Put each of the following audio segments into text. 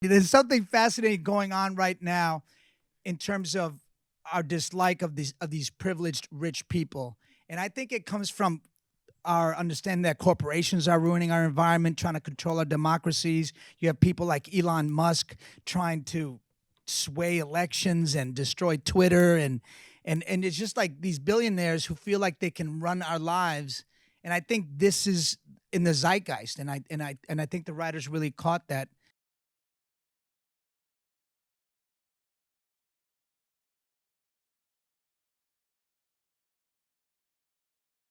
There's something fascinating going on right now in terms of our dislike of these privileged rich people. And I think it comes from our understanding that corporations are ruining our environment, trying to control our democracies. You have people like Elon Musk trying to sway elections and destroy Twitter, and it's just like these billionaires who feel like they can run our lives. And I think this is in the zeitgeist, and I think the writers really caught that.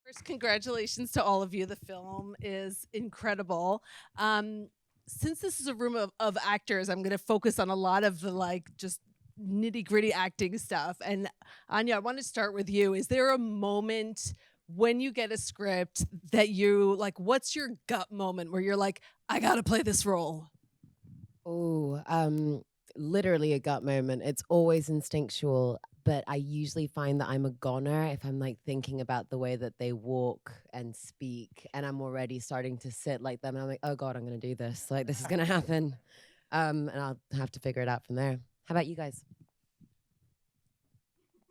First, congratulations to all of you. The film is incredible. Since this is a room of actors, I'm going to focus on a lot of the just nitty gritty acting stuff. And Anya, I want to start with you. Is there a moment when you get a script that you what's your gut moment where you're like, I got to play this role? Oh, literally a gut moment. It's always instinctual, but I usually find that I'm a goner if I'm thinking about the way that they walk and speak, and I'm already starting to sit like them, and I'm like, oh God, I'm going to do this. This is going to happen. And I'll have to figure it out from there. How about you guys?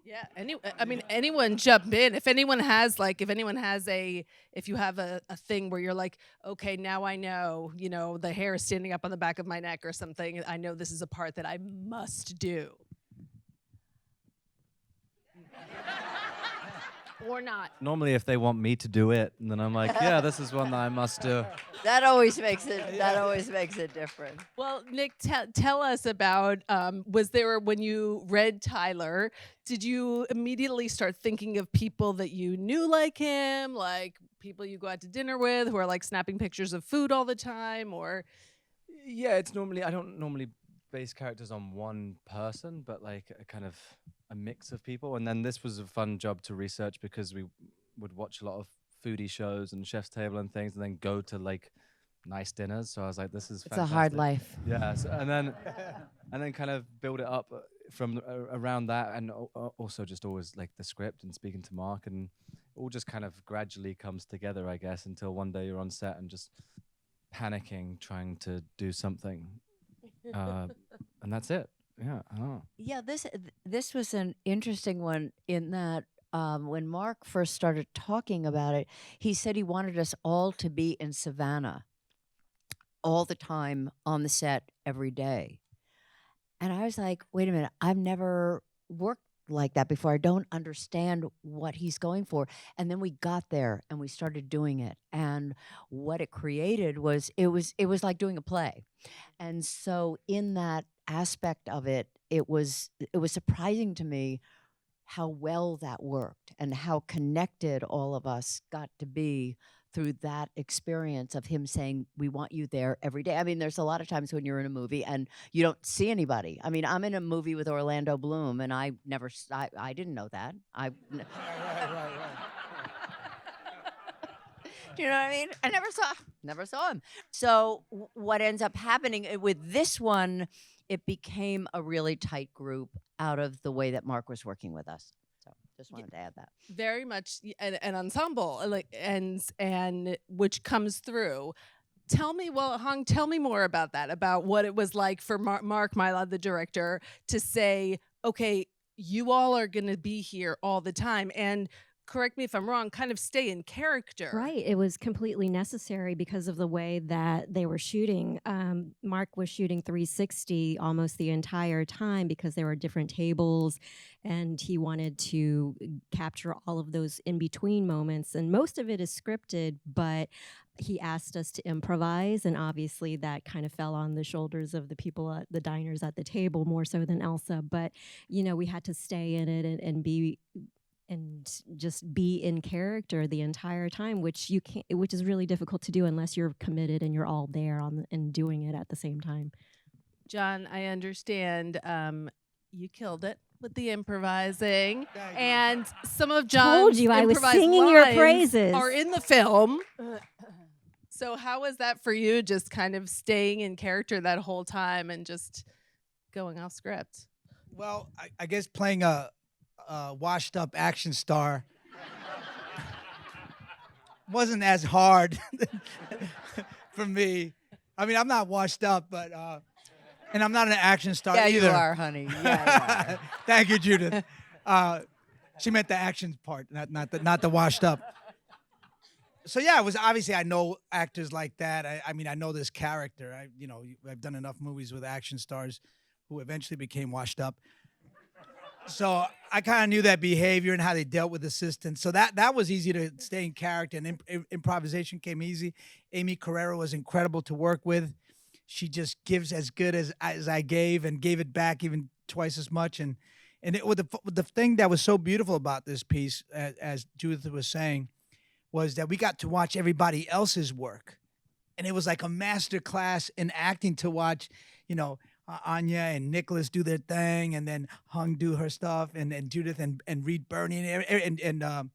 Yeah, anyone jump in. If anyone has if you have a thing where you're like, okay, now I know, the hair is standing up on the back of my neck or something, I know this is a part that I must do. Or not. Normally, if they want me to do it, and then I'm like, yeah, this is one that I must do. That always makes it. That always makes it different. Well, Nick, tell us about. Was there, when you read Tyler, did you immediately start thinking of people that you knew like him, like people you go out to dinner with, who are snapping pictures of food all the time, or? Yeah, I don't normally base characters on one person, but a kind of a mix of people. And then this was a fun job to research because we would watch a lot of foodie shows and Chef's Table and things, and then go to nice dinners. So I was like, this is fantastic. It's a hard life. Yeah, and then kind of build it up from around that, and also just always the script and speaking to Mark, and all just kind of gradually comes together, I guess, until one day you're on set and just panicking, trying to do something, and that's it. Yeah, I don't know. Yeah, this was an interesting one in that when Mark first started talking about it, he said he wanted us all to be in Savannah all the time on the set every day. And I was like, wait a minute, I've never worked like that before. I don't understand what he's going for. And then we got there and we started doing it. And what it created was it was like doing a play. And so in that aspect of it, it was surprising to me how well that worked and how connected all of us got to be through that experience of him saying, we want you there every day. I mean, there's a lot of times when you're in a movie and you don't see anybody. I mean, I'm in a movie with Orlando Bloom, and I didn't know that. Right. Do you know what I mean? I never saw him. So what ends up happening with this one, it became a really tight group out of the way that Mark was working with us. So just wanted to add that. Very much an ensemble, and which comes through. Tell me more about that, about what it was like for Mark Mylod, the director, to say, okay, you all are going to be here all the time, and correct me if I'm wrong, kind of stay in character. Right. It was completely necessary because of the way that they were shooting. Mark was shooting 360 almost the entire time because there were different tables, and he wanted to capture all of those in-between moments. And most of it is scripted, but he asked us to improvise, and obviously that kind of fell on the shoulders of the people at the diners at the table more so than Elsa. But, we had to stay in it and be... and just be in character the entire time, which is really difficult to do unless you're committed and you're all there and doing it at the same time. John, I understand you killed it with the improvising, and some of John's told you I was singing your praises are in the film. So how was that for you, just kind of staying in character that whole time and just going off script? Well, I guess playing a washed up action star wasn't as hard for me. I mean, I'm not washed up, but And I'm not an action star Yeah, either. you are, honey. Yeah, you are. Thank you, Judith. She meant the action part, not the washed up. So yeah, it was obviously I know actors like that. I mean, I know this character. I've done enough movies with action stars who eventually became washed up. So I kind of knew that behavior and how they dealt with assistants. So that was easy to stay in character, and improvisation came easy. Amy Carrera was incredible to work with. She just gives as good as I gave, and gave it back even twice as much. And the thing that was so beautiful about this piece, as Judith was saying, was that we got to watch everybody else's work. And it was like a master class in acting to watch, Anya and Nicholas do their thing, and then Hung do her stuff, and Judith and Reed Bernie and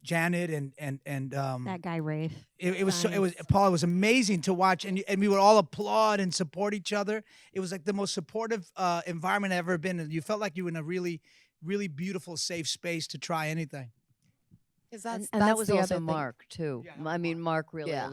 Janet and That guy Rafe. it was Paul. It was amazing to watch, and we would all applaud and support each other. It was like the most supportive environment I've ever been in. You felt like you were in a really, really beautiful, safe space to try anything. Because And that was the also other thing. Mark too. Yeah, I mean, Mark really Yeah.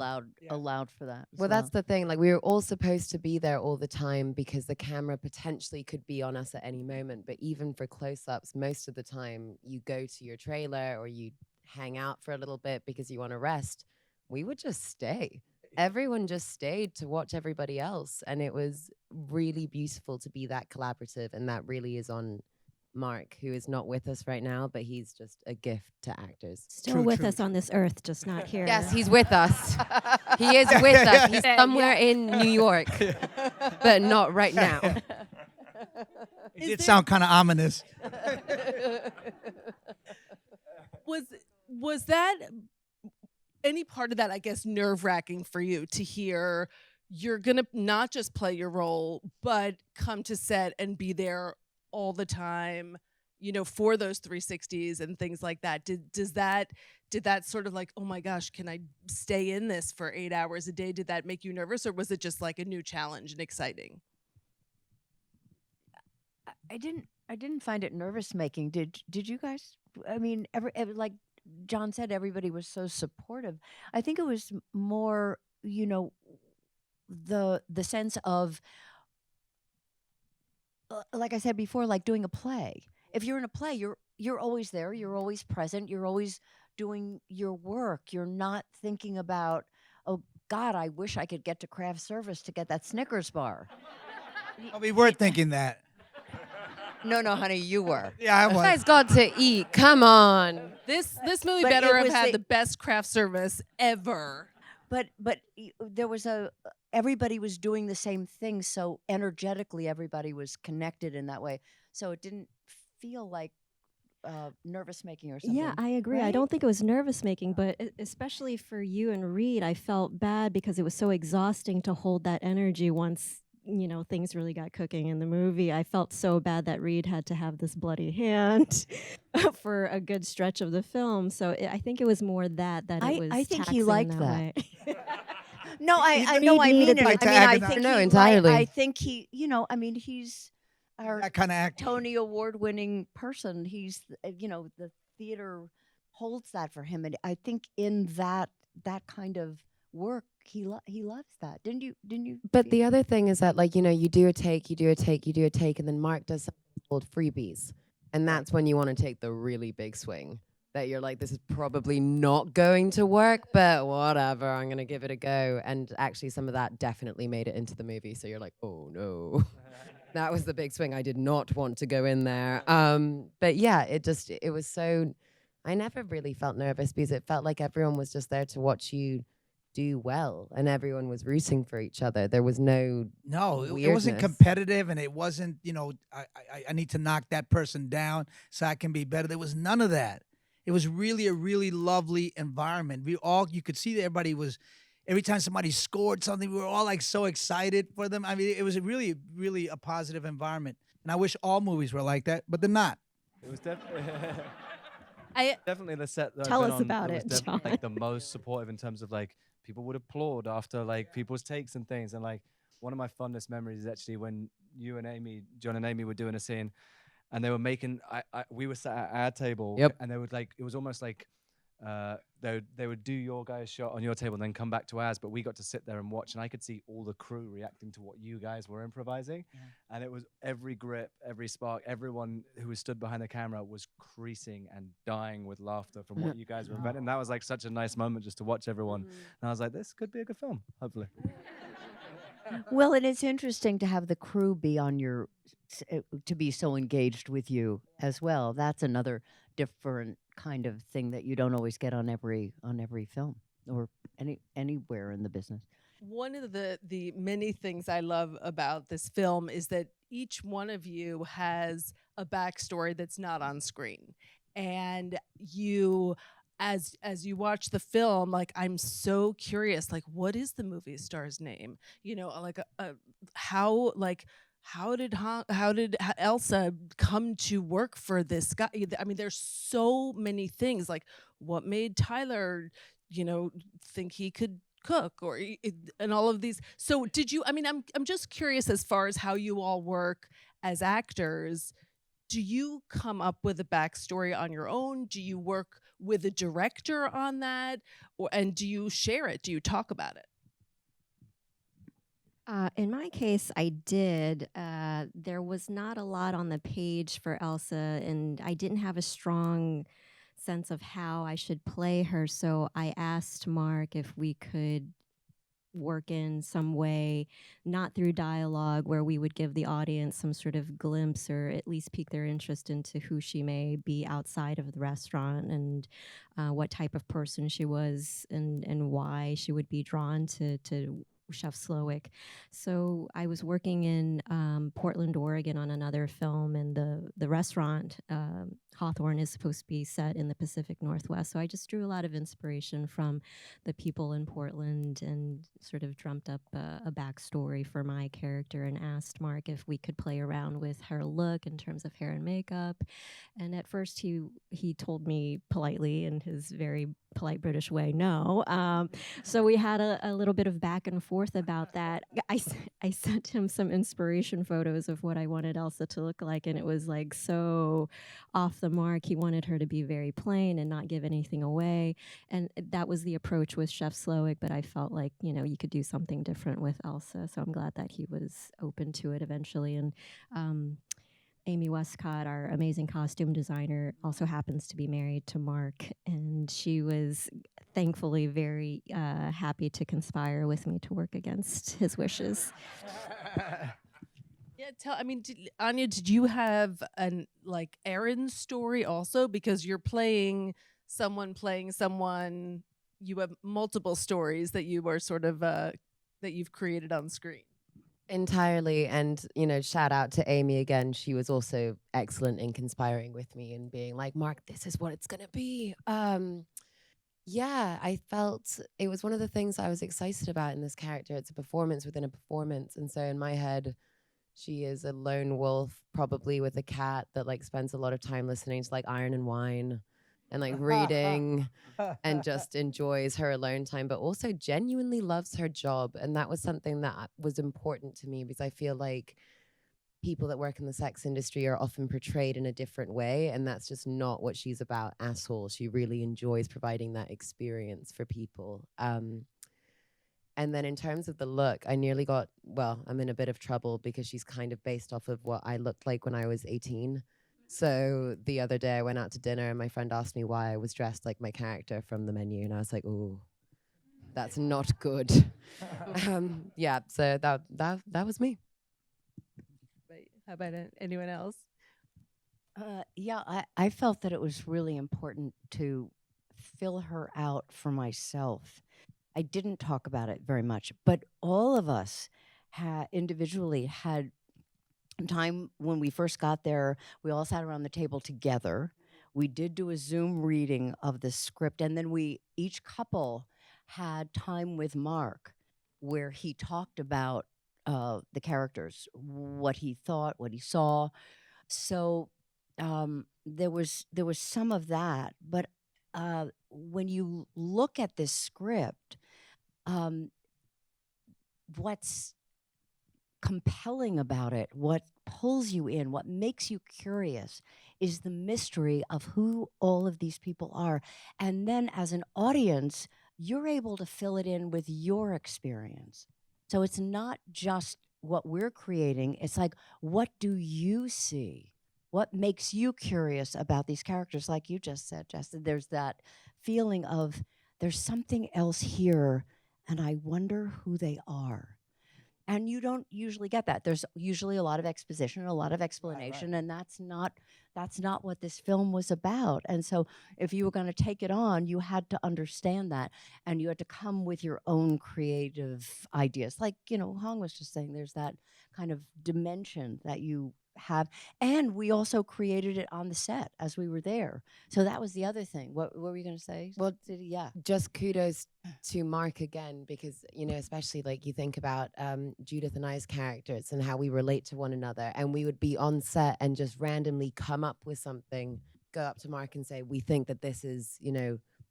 allowed for that. as Well, that's the thing. Like, we were all supposed to be there all the time because the camera potentially could be on us at any moment. But even for close-ups, most of the time you go to your trailer or you hang out for a little bit because you want to rest. We would just stay. Everyone just stayed to watch everybody else. And it was really beautiful to be that collaborative. And that really is on Mark, who is not with us right now, but he's just a gift to actors. Still with us on this earth, just not here. Yes, he's with us. He is with us. He's somewhere in New York, but not right now. It did sound kind of ominous. Was that any part of that, I guess, nerve-wracking for you to hear you're going to not just play your role, but come to set and be there all the time, for those 360s and things like that? Did that sort of like, oh my gosh, can I stay in this for 8 hours a day? Did that make you nervous, or was it just like a new challenge and exciting? I didn't find it nervous making. Did you guys? I mean, like John said, everybody was so supportive. I think it was more, the sense of, like I said before, like doing a play. If you're in a play, you're always there. You're always present. You're always doing your work. You're not thinking about, oh God, I wish I could get to craft service to get that Snickers bar. Oh, we were thinking that. No, honey, you were. Yeah, I You was. guys got to eat. Come on. This movie But better it have was had the- the best craft service ever. But there was everybody was doing the same thing, so energetically everybody was connected in that way. So it didn't feel like nervous making or something. Yeah, I agree. I right? don't think it was nervous making, but especially for you and Reed, I felt bad because it was so exhausting to hold that energy once, things really got cooking in the movie. I felt so bad that Reed had to have this bloody hand for a good stretch of the film. So I think it was more that it was I think he taxing in liked that. way. No, I Reed know. I mean needed it. the I mean, I antagonize. think No, he entirely. I think he. He's our That kind of act. Tony Award-winning person. He's, the theater holds that for him, and I think in that kind of work, he loves that. Didn't you? But feel- the other thing is that, like, you do a take, and then Mark does something called freebies. And that's when you want to take the really big swing. That you're like, this is probably not going to work, but whatever, I'm going to give it a go. And actually, some of that definitely made it into the movie. So you're like, oh no. That was the big swing. I did not want to go in there. But yeah, it was so, I never really felt nervous because it felt like everyone was just there to watch you do well, and everyone was rooting for each other. There was no It wasn't weirdness. competitive, and it wasn't, I need to knock that person down so I can be better. There was none of that. It was really a really lovely environment. You could see that everybody was, every time somebody scored something, we were all like so excited for them. I mean, it was a really, really a positive environment. And I wish all movies were like that, but they're not. It was definitely I definitely the set that I've Tell been us on, about was it, definitely, John. like the most supportive in terms of like people would applaud after like people's takes and things. And like one of my fondest memories is actually when you and Amy, John and Amy, were doing a scene, and they were making. We were sat at our table, Yep. and they would like, it was almost like they would do your guys' shot on your table and then come back to ours, but we got to sit there and watch, and I could see all the crew reacting to what you guys were improvising. And it was every grip, every spark, everyone who was stood behind the camera was creasing and dying with laughter from what you guys were inventing. That was like such a nice moment just to watch everyone. And I was like, this could be a good film, hopefully. Well, and it's interesting to have the crew be on your, to be so engaged with you as well. That's another different kind of thing that you don't always get on every film or anywhere in the business. One of the many things I love about this film is that each one of you has a backstory that's not on screen, and you. As you watch the film, like, I'm so curious, like, what is the movie star's name? You know, like how did Elsa come to work for this guy? I mean, there's so many things. Like, what made Tyler, think he could cook, or and all of these. So did you? I mean, I'm just curious as far as how you all work as actors. Do you come up with a backstory on your own? Do you work with a director on that? And do you share it? Do you talk about it? In my case, I did. There was not a lot on the page for Elsa, and I didn't have a strong sense of how I should play her. So I asked Mark if we could work in some way, not through dialogue, where we would give the audience some sort of glimpse or at least pique their interest into who she may be outside of the restaurant, and what type of person she was, and why she would be drawn to Chef Slowick. So I was working in Portland, Oregon on another film, and the restaurant, Hawthorne, is supposed to be set in the Pacific Northwest. So I just drew a lot of inspiration from the people in Portland and sort of dreamt up a backstory for my character, and asked Mark if we could play around with her look in terms of hair and makeup. And at first he told me politely, in his very polite British way, no. So we had a little bit of back and forth about that. I sent him some inspiration photos of what I wanted Elsa to look like, and it was like so off the mark. He wanted her to be very plain and not give anything away, and that was the approach with Chef Slowick, but I felt like, you could do something different with Elsa, so I'm glad that he was open to it eventually. And Amy Westcott, our amazing costume designer, also happens to be married to Mark, and she was thankfully very happy to conspire with me to work against his wishes. Yeah, Anya, did you have an Aaron's story also? Because you're playing someone, you have multiple stories that you are sort of that you've created on screen. Entirely. And, shout out to Amy again. She was also excellent in conspiring with me and being like, Mark, this is what it's going to be. Yeah, I felt it was one of the things I was excited about in this character. It's a performance within a performance. And so in my head, she is a lone wolf, probably with a cat that spends a lot of time listening to Iron and Wine and reading and just enjoys her alone time, but also genuinely loves her job. And that was something that was important to me, because I feel like people that work in the sex industry are often portrayed in a different way, and that's just not what she's about at all. She really enjoys providing that experience for people. And then in terms of the look, I'm in a bit of trouble because she's kind of based off of what I looked like when I was 18. So the other day I went out to dinner and my friend asked me why I was dressed like my character from the menu, and I was like, "Oh, that's not good." Yeah, so that was me. How about anyone else? Yeah, I felt that it was really important to fill her out for myself. I didn't talk about it very much, but all of us individually had time when we first got there. We all sat around the table together. We did do a Zoom reading of the script, and then each couple had time with Mark where he talked about the characters, what he thought, what he saw. So there was some of that, but when you look at this script, what's compelling about it, what pulls you in, what makes you curious, is the mystery of who all of these people are. And then as an audience, you're able to fill it in with your experience. So it's not just what we're creating, it's like, what do you see? What makes you curious about these characters? Like you just said, Justin, there's that feeling of there's something else here, and I wonder who they are. And you don't usually get that. There's usually a lot of exposition, a lot of explanation, and that's not what this film was about. And so if you were going to take it on, you had to understand that, and you had to come with your own creative ideas. Like, Hong was just saying, there's that kind of dimension that you have, and we also created it on the set as we were there. So that was the other thing. What were you going to say? Well, just kudos to Mark again, because especially like you think about Judith and I's characters and how we relate to one another, and we would be on set and just randomly come up with something, go up to Mark and say, we think that this is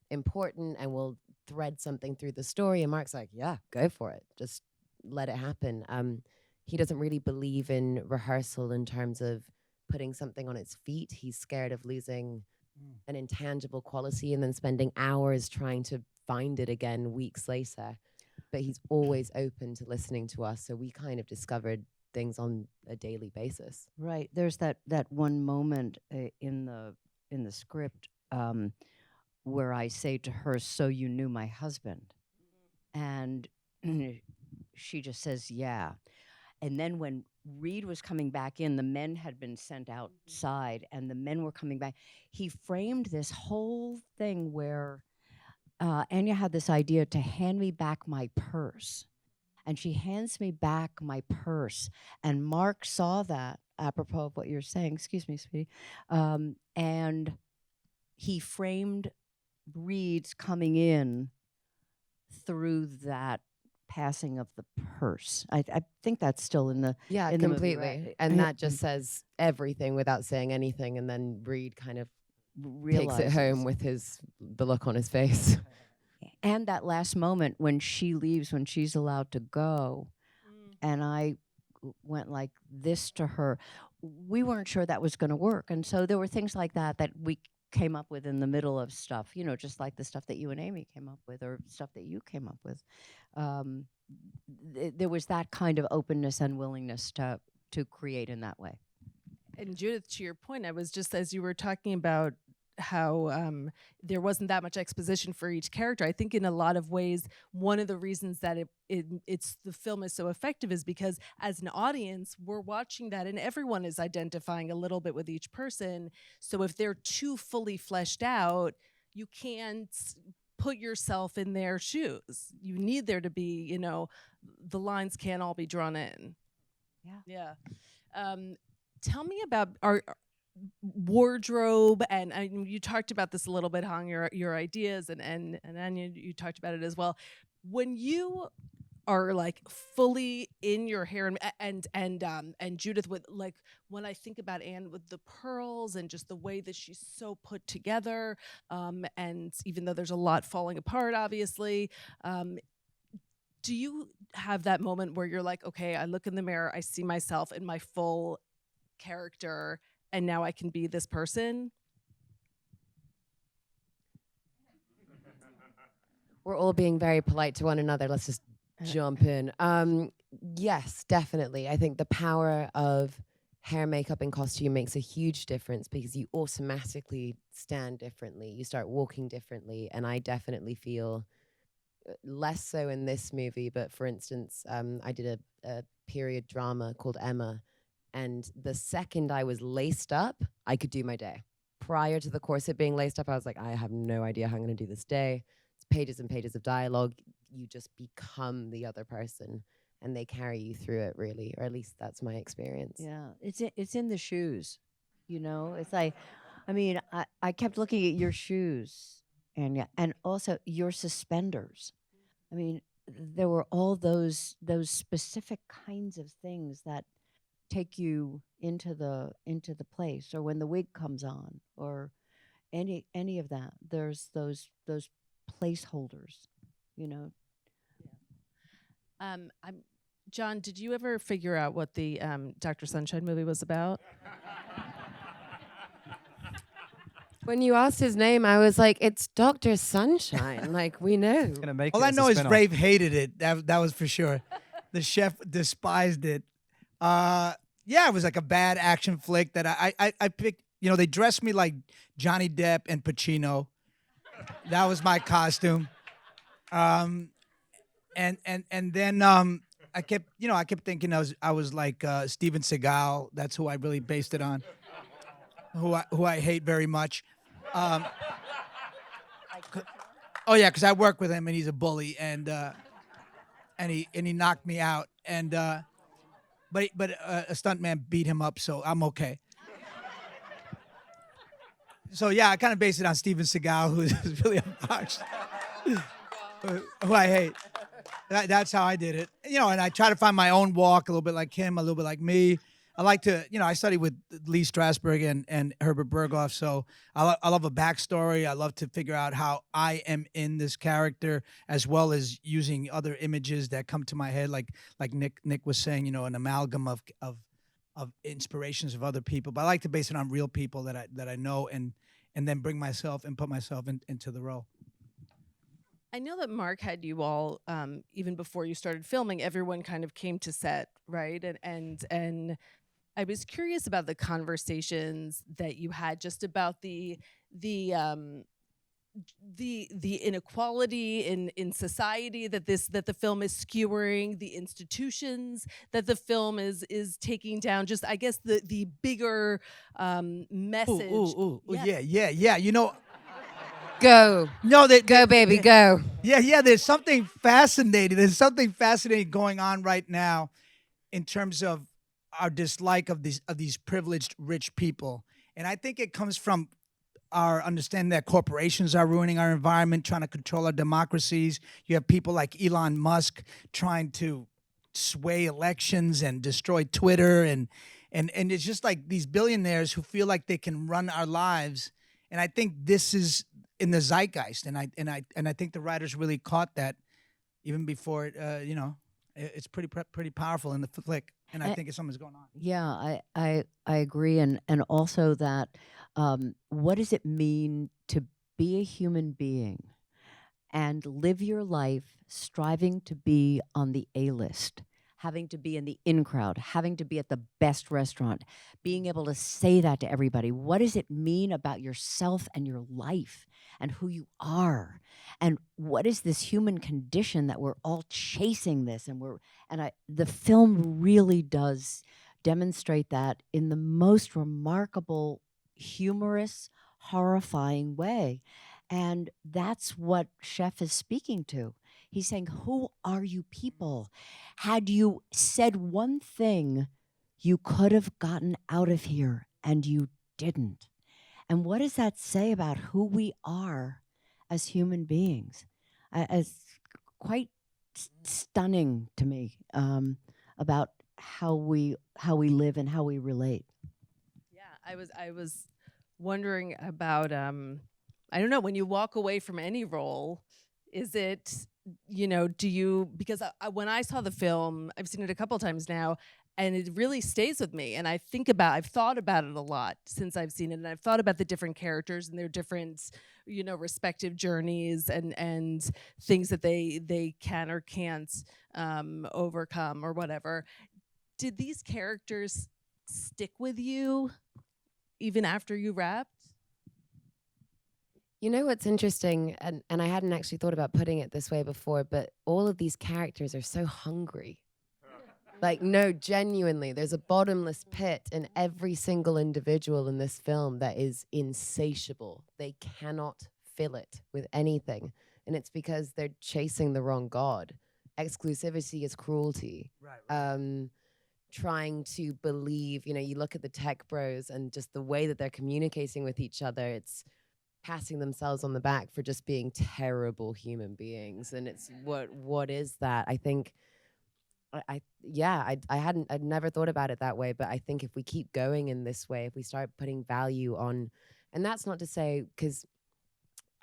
important, and we'll thread something through the story, and Mark's like, yeah, go for it, just let it happen. He doesn't really believe in rehearsal in terms of putting something on its feet. He's scared of losing an intangible quality and then spending hours trying to find it again weeks later. But he's always open to listening to us. So we kind of discovered things on a daily basis. Right. There's that one moment in the script where I say to her, "So you knew my husband?" And she just says, "Yeah." And then when Reed was coming back in, the men had been sent outside, and the men were coming back. He framed this whole thing where Anya had this idea to hand me back my purse. And she hands me back my purse. And Mark saw that, apropos of what you're saying, excuse me, sweetie, and he framed Reed's coming in through that passing of the purse. I think that's still in the in the movie, completely. right? And that just says everything without saying anything. And then Reed kind of takes it home with the look on his face. And that last moment when she leaves, when she's allowed to go, and I went like this to her. We weren't sure that was going to work, and so there were things like that we came up with in the middle of stuff, just like the stuff that you and Amy came up with, or stuff that you came up with. There was that kind of openness and willingness to create in that way. And Judith, to your point, I was just, as you were talking about how there wasn't that much exposition for each character, I think in a lot of ways, one of the reasons that the film is so effective is because as an audience, we're watching that and everyone is identifying a little bit with each person. So if they're too fully fleshed out, you can't put yourself in their shoes. You need there to be, the lines can't all be drawn in. Yeah. Tell me about our wardrobe, and you talked about this a little bit, Hong, your ideas, and Anya, you talked about it as well. When you are like fully in your hair, and Judith, with like, when I think about Anne with the pearls and just the way that she's so put together, and even though there's a lot falling apart, obviously, do you have that moment where you're like, okay, I look in the mirror, I see myself in my full character, and now I can be this person? We're all being very polite to one another. Let's just jump in. Yes, definitely. I think the power of hair, makeup, and costume makes a huge difference because you automatically stand differently. You start walking differently. And I definitely feel less so in this movie. But for instance, I did a period drama called Emma. And the second I was laced up, I could do my day. Prior to the corset being laced up, I was like, I have no idea how I'm going to do this day. It's pages and pages of dialogue. You just become the other person, and they carry you through it, really, or at least that's my experience. Yeah, it's in the shoes, It's like, I kept looking at your shoes, and also your suspenders. There were all those specific kinds of things that take you into the place, or when the wig comes on, or any of that. There's those placeholders, I'm John, did you ever figure out what the Dr. Sunshine movie was about? When you asked his name, I was like, it's Dr. Sunshine. Like, we know. Gonna make All it I as a know is spin-off. Brave hated it. That was for sure. The chef despised it. Yeah, it was like a bad action flick that I picked. You know, they dressed me like Johnny Depp and Pacino. That was my costume. And then I kept thinking I was like Steven Seagal. That's who I really based it on. Who I hate very much. Oh yeah, because I work with him and he's a bully and he knocked me out but a stuntman beat him up, so I'm okay. So yeah, I kind of based it on Steven Seagal, who's really obnoxious, who I hate. That's how I did it. You know, and I try to find my own walk, a little bit like him, a little bit like me. I like to, I studied with Lee Strasberg and Herbert Berghoff, so I love a backstory. I love to figure out how I am in this character, as well as using other images that come to my head, like Nick was saying, an amalgam of inspirations of other people. But I like to base it on real people that I know, and then bring myself and put myself into the role. I know that Mark had you all, even before you started filming, everyone kind of came to set, right? And I was curious about the conversations that you had just about the inequality in society that the film is skewering, the institutions that the film is taking down. Just I guess the bigger message. Ooh, Yeah. yeah. Go. No, Go, baby, go. Yeah. There's something fascinating. There's something fascinating going on right now in terms of our dislike of these privileged rich people, and I think it comes from our understanding that corporations are ruining our environment, trying to control our democracies. You have people like Elon Musk trying to sway elections and destroy Twitter, and it's just like these billionaires who feel like they can run our lives. And I think this is in the zeitgeist, and I think the writers really caught that even before it. It's pretty powerful in the flick, and I think it's something's going on. Yeah, I agree, and also that what does it mean to be a human being and live your life striving to be on the A-list, having to be in the in crowd, having to be at the best restaurant, being able to say that to everybody? What does it mean about yourself and your life and who you are? And what is this human condition that we're all chasing this? The film really does demonstrate that in the most remarkable, humorous, horrifying way. And that's what Chef is speaking to. He's saying, who are you people? Had you said one thing, you could have gotten out of here, and you didn't. And what does that say about who we are as human beings? It's quite stunning to me about how we live and how we relate. Yeah, I was wondering about I don't know, when you walk away from any role, is it, do you, because when I saw the film, I've seen it a couple times now, and it really stays with me. And I've thought about it a lot since I've seen it, and I've thought about the different characters and their different, respective journeys and things that they can or can't overcome or whatever. Did these characters stick with you even after you wrapped? You know what's interesting, and I hadn't actually thought about putting it this way before, but all of these characters are so hungry. Like, no, genuinely, there's a bottomless pit in every single individual in this film that is insatiable. They cannot fill it with anything. And it's because they're chasing the wrong god. Exclusivity is cruelty. Right. Trying to believe, you look at the tech bros and just the way that they're communicating with each other, it's patting themselves on the back for just being terrible human beings. And it's what is that? I think I'd never thought about it that way, but I think if we keep going in this way, if we start putting value on, and that's not to say, because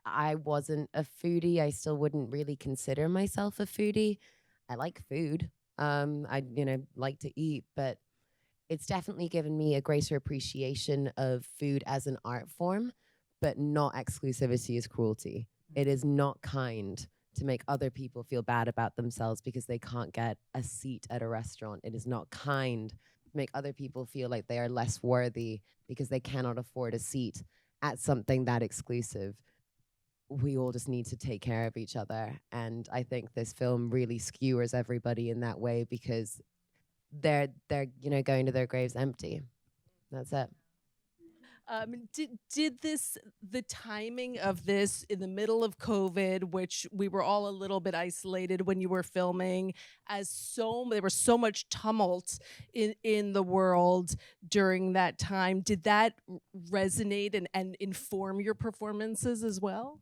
I wasn't a foodie, I still wouldn't really consider myself a foodie. I like food. I like to eat, but it's definitely given me a greater appreciation of food as an art form, but not exclusivity as cruelty. It is not kind to make other people feel bad about themselves because they can't get a seat at a restaurant. It is not kind to make other people feel like they are less worthy because they cannot afford a seat at something that exclusive. We all just need to take care of each other. And I think this film really skewers everybody in that way because they're going to their graves empty. That's it. Did the timing of this in the middle of COVID, which we were all a little bit isolated when you were filming, there was so much tumult in the world during that time. Did that resonate and inform your performances as well?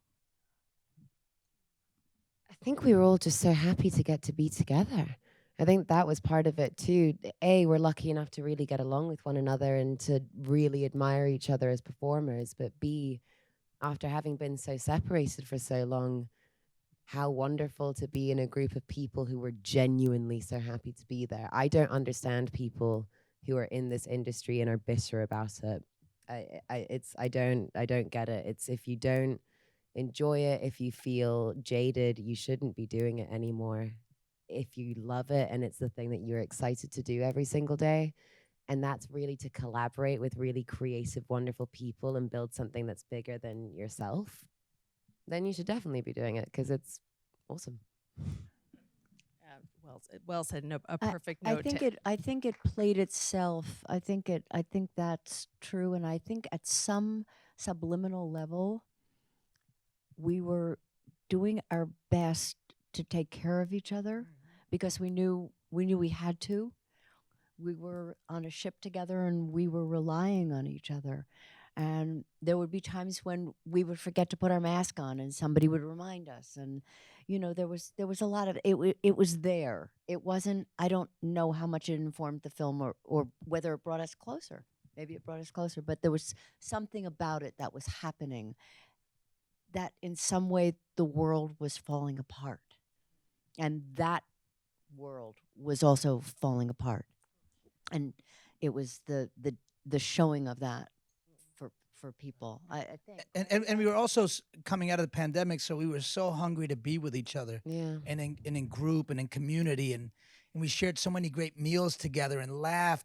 I think we were all just so happy to get to be together. I think that was part of it too. A, we're lucky enough to really get along with one another and to really admire each other as performers. But B, after having been so separated for so long, how wonderful to be in a group of people who were genuinely so happy to be there. I don't understand people who are in this industry and are bitter about it. I don't get it. It's if you don't enjoy it, if you feel jaded, you shouldn't be doing it anymore. If you love it and it's the thing that you're excited to do every single day, and that's really to collaborate with really creative, wonderful people and build something that's bigger than yourself, then you should definitely be doing it because it's awesome. Well said. No, a perfect note. I think it played itself. I think that's true, and I think at some subliminal level, we were doing our best to take care of each other because we knew we had to. We were on a ship together and we were relying on each other. And there would be times when we would forget to put our mask on and somebody would remind us. And, there was a lot of, it was there. It wasn't, I don't know how much it informed the film or whether it brought us closer. Maybe it brought us closer, but there was something about it that was happening that in some way the world was falling apart. And that world was also falling apart. And it was the showing of that for people, I think. And we were also coming out of the pandemic, so we were so hungry to be with each other. Yeah. And in group and in community. And we shared so many great meals together and laughed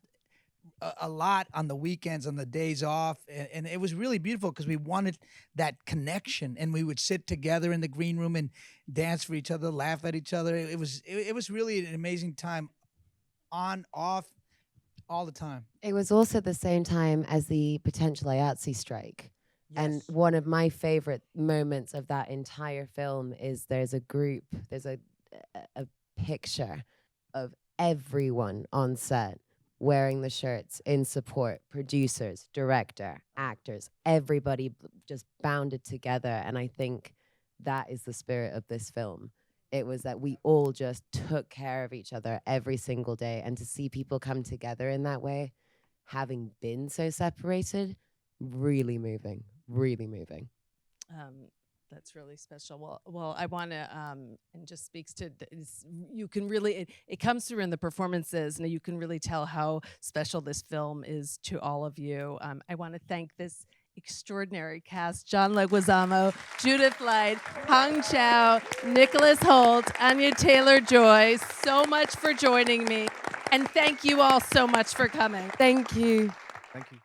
a lot on the weekends, on the days off. And it was really beautiful because we wanted that connection. And we would sit together in the green room and dance for each other, laugh at each other. It was really an amazing time, on, off, all the time. It was also the same time as the potential IATSE strike. Yes. And one of my favorite moments of that entire film is there's a picture of everyone on set wearing the shirts in support, producers, director, actors, everybody just bounded together. And I think that is the spirit of this film. It was that we all just took care of each other every single day. And to see people come together in that way, having been so separated, really moving, really moving. That's really special. Well, I want to, and just speaks to, you can really, it comes through in the performances, and you can really tell how special this film is to all of you. I want to thank this extraordinary cast: John Leguizamo, Judith Light, Chau, Nicholas Hoult, Anya Taylor-Joy. So much for joining me. And thank you all so much for coming. Thank you. Thank you.